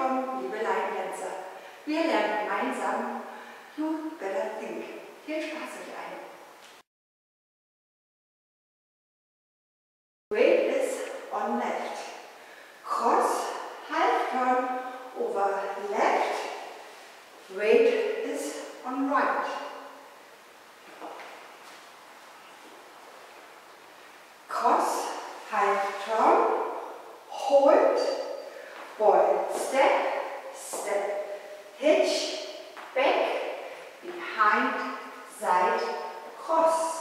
willkommen, liebe Line-Tänzer. Wir lernen gemeinsam You Better Think. Viel Spaß euch allen. Weight is on left. Cross, half turn over left. Weight is on right. Cross, half turn, hold, ball, step, step, hitch, back, behind, side, cross.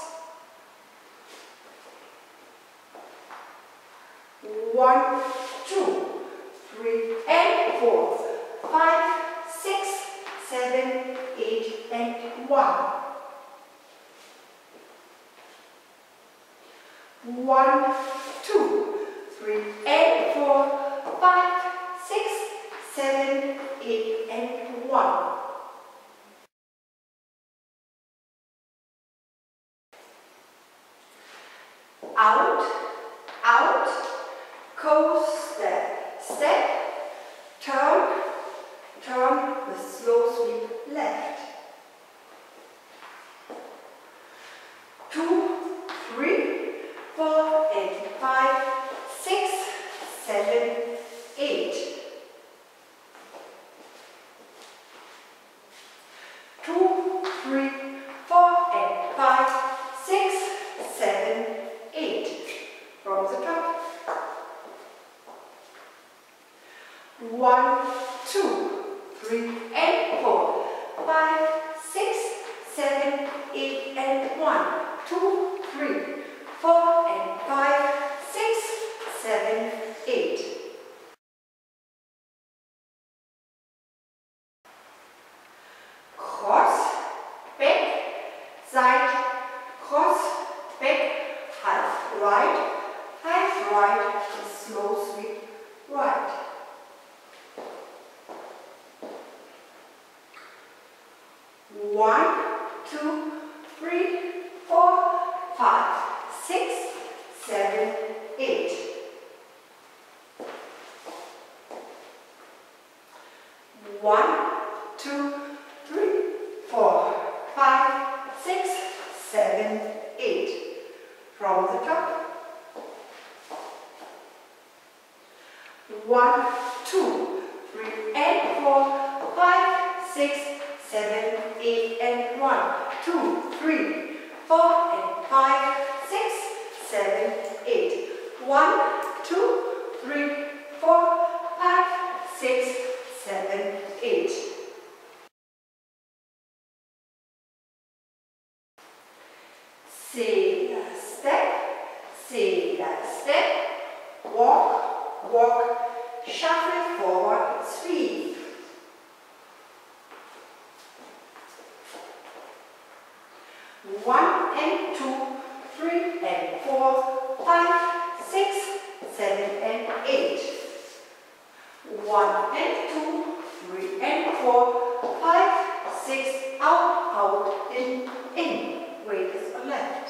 1, 2, 3, and 4, 5, 6, 7, 8, and 1. 1, 2, 3, and 4, 5, 6, 7, 8, and 1. Out, out, step, step, turn, turn with slow sweep left. 2, 3, 4, and 5, 6, 7, 8. 2, 3, 4, and 5, 6, 7, 8. From the top. 1, 2, 3, and 4, 5, 6, 7, 8, and 1. 2, 3, 4, and 5, 6, 7, 8. Cross, back, side, cross, back, half right, slow sweep right. 1, 2, 3, 4, 5, 6, 7, 8. 1, 2, 3, 4, 5, 6, 7, 8. From the top. 1, 2, 3, and 4, 5, 6, 7, 8, and 1. 2, 3, 4, and 5, 6, 7, 8. 1, 2, 3, 4, 5, 6, 7, 8. Sailor step, walk, walk, shuffle forward, sweep. 1 and 2, 3 and 4, 5, 6, 7 and 8. 1 and 2, 3 and 4, 5, 6, out, in. Weight is on left.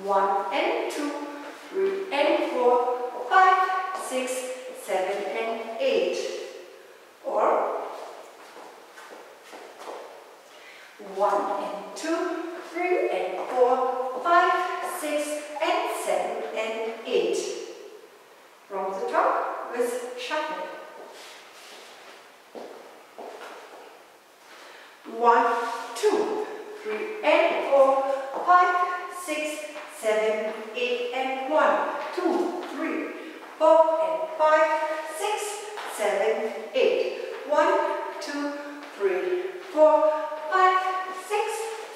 1 and 2, 3 and 4, 5, 6, 7 and 8. Or 1 and 2, 3 and 4, 5, 6, and 7 and 8. From the top with shuffle. 1, 2, 3 and 4, 5, 6, 7, 8 and 1. 2, 3, 4 and 5, 6, 7, 8. 1, 2, 3, 4, 5, 6,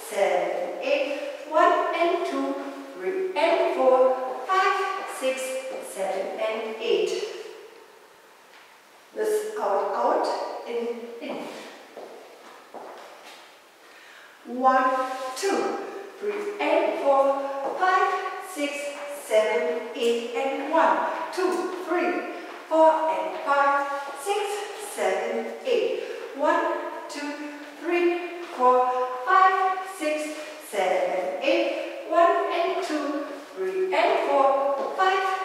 7, 8. 1 and 2, 3 and 4, 5, 6, 7 and 8. This out, in. 1, 2, 3 and 4, 5, 6, 7, 8 and 1. 2, 3, 4 and 5, 6, 7, 8. 1, 2, 3, 4, 5, 6, 7, 8. 1 and 2, 3 and 4, 5,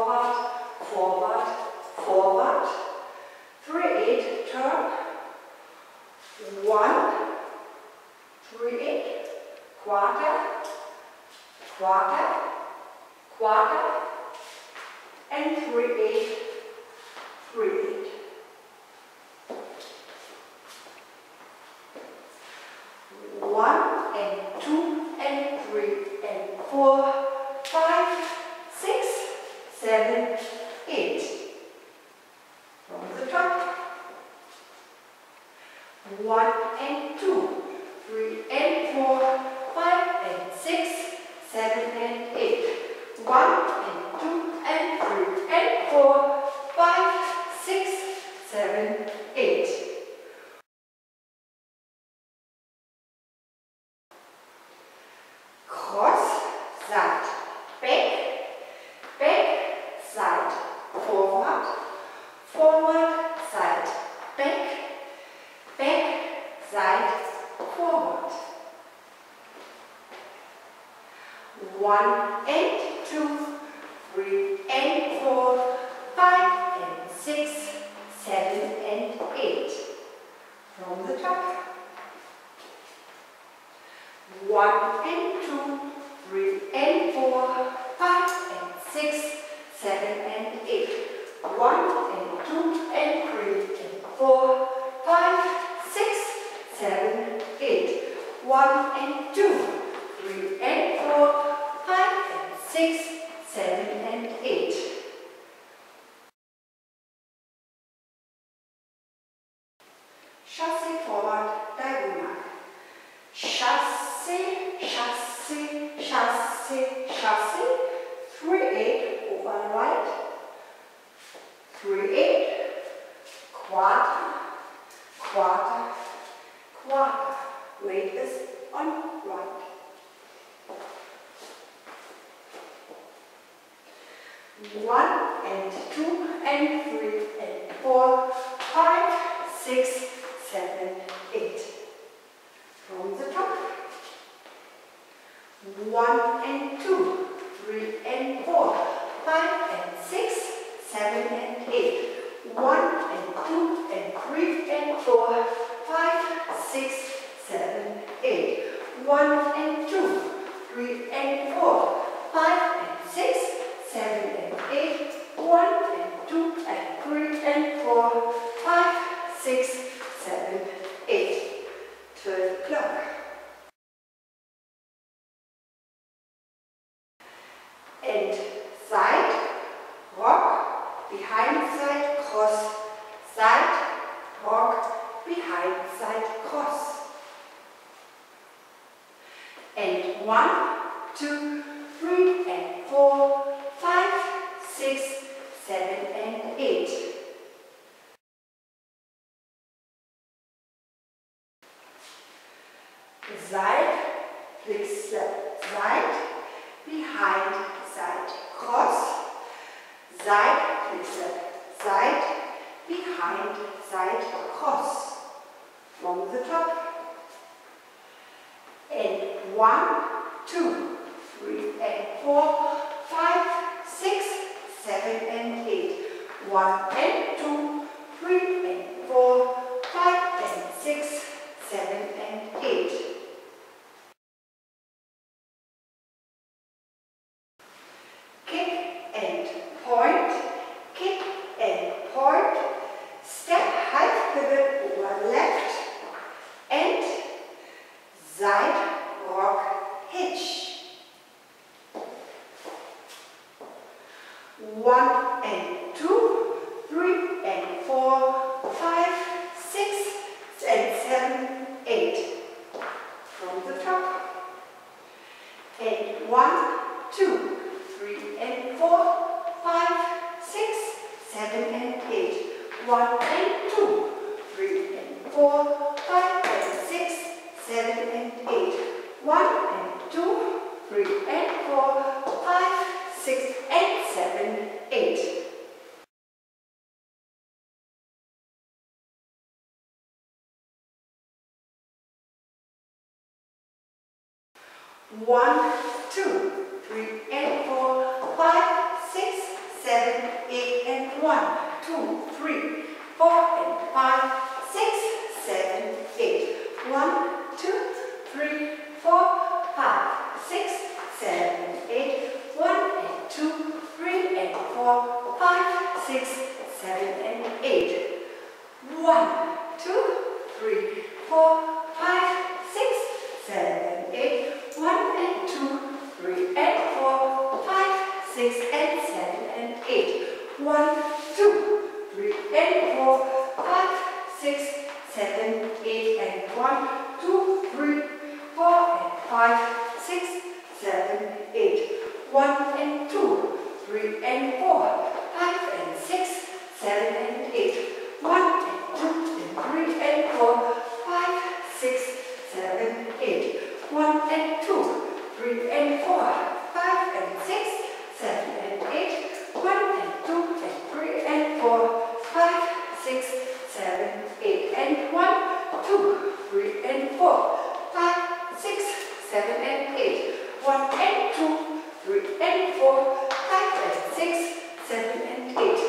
forward, forward, forward. 3, 8, turn. 1, 3, 8, quarter, quarter, quarter, and 3, 8, 3, 8. 1 and 2 and 3 and 4, 5, 6, 7, 8. From the top. 1 and 2, 3 and 4, 5 and 6, 7 and 8. 1 and 2 and 3 and 4, 5, 6, 7, 8. Cross, side, back, back, side, forward, forward, side, back, back, side, forward. 1 and 2, 3 and 4, 5 and 6, 7 and 8. From the top. 1 and 2, 3 and 4, 5 and 6, 7 and 8. 1 and 2 and 3 and 4, 5, 6, 7, 8. 1 and 2, 3 and 4, 5 and 6, 7 and 8. Chassé forward, diagonal. Chassé, chassé, chassé, chassé. 3, 8, over right. 3, 8, quarter, quarter, quarter. Weight is on right. 1 and 2 and 3 and 4, 5, 6, 7, 8. From the top. 1 and 2, 3 and 4, 5 and 6, 7 and 8. 1 and 2 and 3 and 4, 5, 6, 7, 8. 1 and 2, 3 and 4, 5 and 6, 7 and 8. 1 and 2 and 3 and 4, 5, 6, 7, 8. 12 o'clock. And side, rock, behind side, cross, side, rock, behind side, cross. And 1, 2, 3 and 4, 5, 6, 7 and 8. Side, flick step, side, behind side, cross, side, flick step, side, behind side, cross. From the top. And 1, 2, 3 and 4, 5, 6, 7 and 8. 1 and 2, 3 and 4, 5 and 6, 7 and 8. Kick and point, kick and point, step half pivot over left, and side rock hitch. 1 and 2, 3 and 4, 5, 6 and 7, 8. From the top. And 1, 2, 3 and 4, 5, 6, 7 and 8. 1 and 2, 3 and 4, 5 and 6, 7 and 8. 1 and 2, 3 and 4, 5, 6 and 7, 8. One, 2, 3 and 4, 5, 6, 7, 8, and 1, 2, 3, 4, and 5, 6, 7, 8. 1, 2, 3, 4, 5, 6, 7, 8. 1 and 2, 3 and 4, 5, 6, 7, and 8. 1, 2, 3, 4, 5, 6, 7, 8. 1 and 2, 3 and 4, 5, 6, and 7, and 8. 1, 2, 3 and 4, 5, 6, 7, 8, and 1, 2, 3, 4, and 5, 6, 7, 8. 1 and 2, 3 and 4, 5 and 6, 7 and 8. 1 and 2 and 3 and 4, 5, 6, 7, 8. 1 and 2, 3 and 4, 5 and 6, 7 and 8. 1 and 2 and 3 and 4, 5, 6, 7, 8. And 1, 2, 3 and 4, 5, 6, 7 and 8. 1 and 2, 3 and 4, 5 and 6, 7 and 8.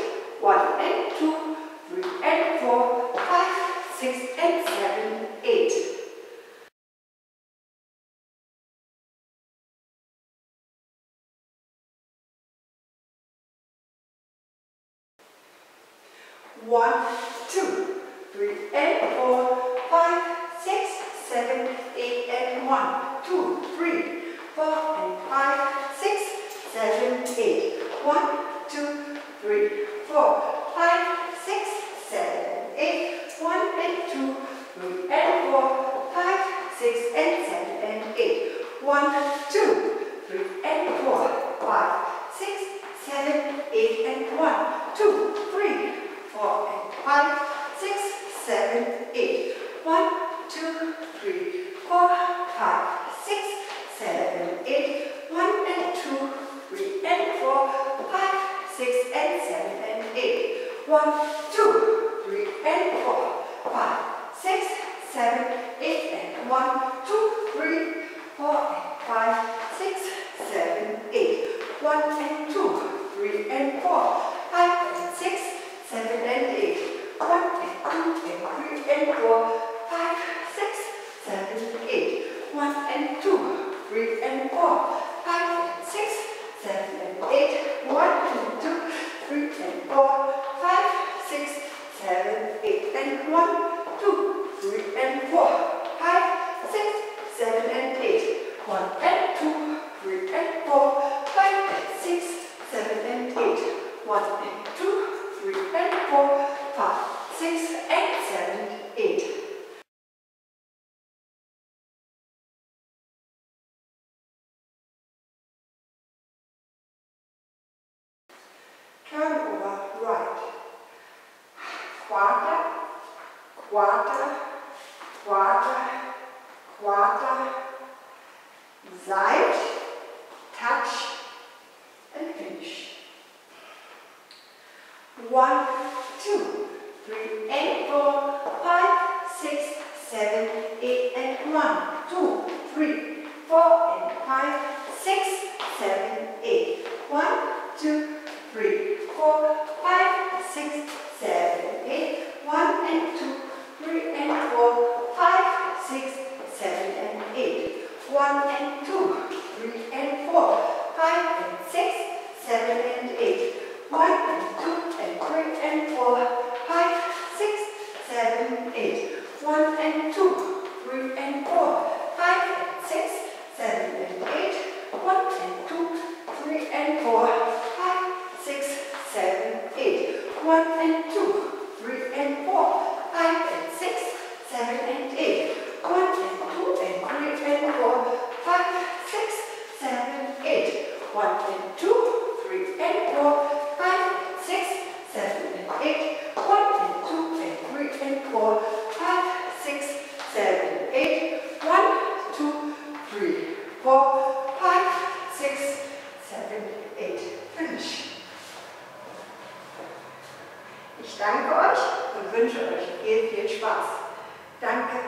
1 and 2, 3 and 4, 5, 6 and 7, 8. 1, 2, 3 and 4, 5, 6, 7, 8, and 1, 2, 3, 4 and 5, 6, 7, 8. 1, 2, 3, 4, 5, 6, 7, 8. 1 and 2, 3 and 4, 5, 6 and 7 and 8. 1, 2, 3 and 4, 5, 6, 7, 8 and 1, 2, 3, 4 and 5, 6, 7, 8. 1, 2, 3, 4, 5, 6, 7, 8. 1 and 2, 3 and 4, 5, 6 and 7 and 8. 1, 2, 3 and 4, 5, 6, 7, 8 and 1, 2, 3, 4 and 5, 6, 7, 8. 1 and 2, 3 and 4, 5 and 6, 7 and 8. 1 and 2 and 3 and 4, 5, 6, 7, 8. 1 and 2, 3 and 4, 5 and 6, 7 and 8. 1 and 2, 3 and 4, 5, 6, 7, 8. And 1, 2, 3 and 4, 5, 6, 7 and 8. 1 and 2, 3 and 4, 5 and 6, 7 and 8. 1 and 2, 3 and 4, 5, 6 and 7, 8. Turn over right. Quarter, quarter, quarter, quarter, side, touch, and finish. 1, 2, 3 and 4, 5, 6, 7, 8 and 1, 2, 3, 4 and 5, 6, 7, 8. 1, 2, 3, 4, 5, 6, 7, 8. 1 and 2, 3 and 4, 5, 6, 7 and 8. 1 and 2, 3 and 4, 5 and 6, 7 and 8. 1 and 2 and 3 and 4, 5, 6, 7, 8. 1 and 2, 3 and 4, 5 and 6, 7 and 8. 1 and 2, 3 and 4, 5, 6, 7, 8. 1 and 2, 3 and 4, 5 and 6, 7 and 8. 1 and 2 and 3 and 4, 5, 6, 7, 8. 1 and 2, 3 and 4, 5 and 6, 7 and 8. 1 and 2 and 3 and 4, 5, 6, 7, 8. 1, 2, 3, 4, 5, 6, 7, 8. Finish. Ich danke euch und wünsche euch viel Spaß. Danke.